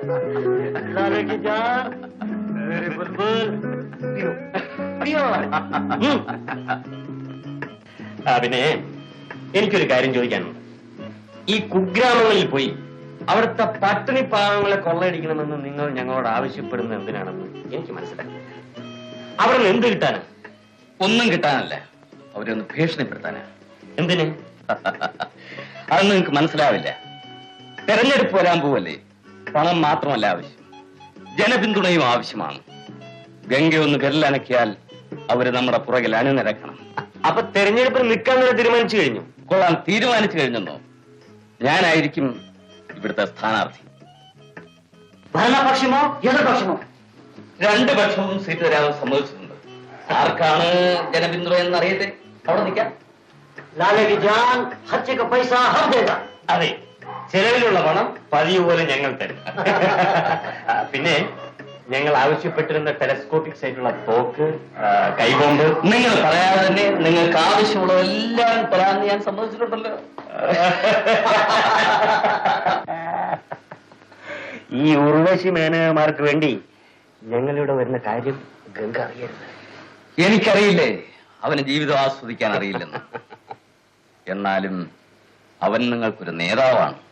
लाले की जान मेरे बुलबुल पियो पियो പിന്നെ എനിക്കൊരു കാര്യം ചോദിക്കാനുണ്ട്. ഈ കുഗ്രാമങ്ങളിൽ പോയി അവിടുത്തെ പട്ടിണി പാവങ്ങളെ കൊള്ളയടിക്കണമെന്ന് നിങ്ങൾ ഞങ്ങളോട് ആവശ്യപ്പെടുന്നത് എന്തിനാണെന്ന് എനിക്ക് മനസ്സിലാക്കുന്നില്ല. അവിടെ നിന്ന് എന്ത് കിട്ടാനാ? ഒന്നും കിട്ടാനല്ല, അവരൊന്ന് ഭീഷണിപ്പെടുത്താനാ. എന്തിന്? അതൊന്നും നിങ്ങൾക്ക് മനസ്സിലാവില്ല. തെരഞ്ഞെടുപ്പ് വരാൻ പോവല്ലേ, പണം മാത്രമല്ല ആവശ്യം, ജനപിന്തുണയും ആവശ്യമാണ്. ഗംഗ ഒന്ന് വിരലനക്കിയാൽ അവര് നമ്മുടെ പുറകിൽ അണിനിരക്കണം. അപ്പൊ തെരഞ്ഞെടുപ്പിൽ നിൽക്കാൻ തീരുമാനിച്ചു കഴിഞ്ഞു? കൊള്ളാൻ തീരുമാനിച്ചു കഴിഞ്ഞെന്നോ? ഞാനായിരിക്കും ഇവിടുത്തെ സ്ഥാനാർത്ഥി. ഭരണപക്ഷമോ എതിർപക്ഷമോ? രണ്ട് പക്ഷവും സീറ്റ് തരാൻ സമ്മതിച്ചിട്ടുണ്ട്. ആർക്കാണ് ജനപിന്തുണ എന്ന് അറിയട്ടെ, അവിടെ നിൽക്കാം. ലാലി ജാൻ ഹച്ച പൈസ ഹർ ദേഗാ. അതെ, ചെലവിലുള്ള പണം പതിവ് പോലെ ഞങ്ങൾ തരും. പിന്നെ ഞങ്ങൾ ആവശ്യപ്പെട്ടിരുന്ന ടെലസ്കോപ്പിക് ആയിട്ടുള്ള തോക്ക്, കൈബോംബ് നിങ്ങൾ പറയാതെ തന്നെ നിങ്ങൾക്ക് ആവശ്യമുള്ളതെല്ലാം തരാമെന്ന് ഞാൻ സമ്മതിച്ചിട്ടുണ്ടല്ലോ. ഈ ഉർവശി മേനകമാർക്ക് വേണ്ടി ഞങ്ങളിവിടെ വരുന്ന കാര്യം ഗംഗ അറിയരുത്. എനിക്കറിയില്ലേ അവന് ജീവിതം ആസ്വദിക്കാൻ അറിയില്ലെന്ന്. എന്നാലും അവൻ നിങ്ങൾക്കൊരു നേതാവാണ്.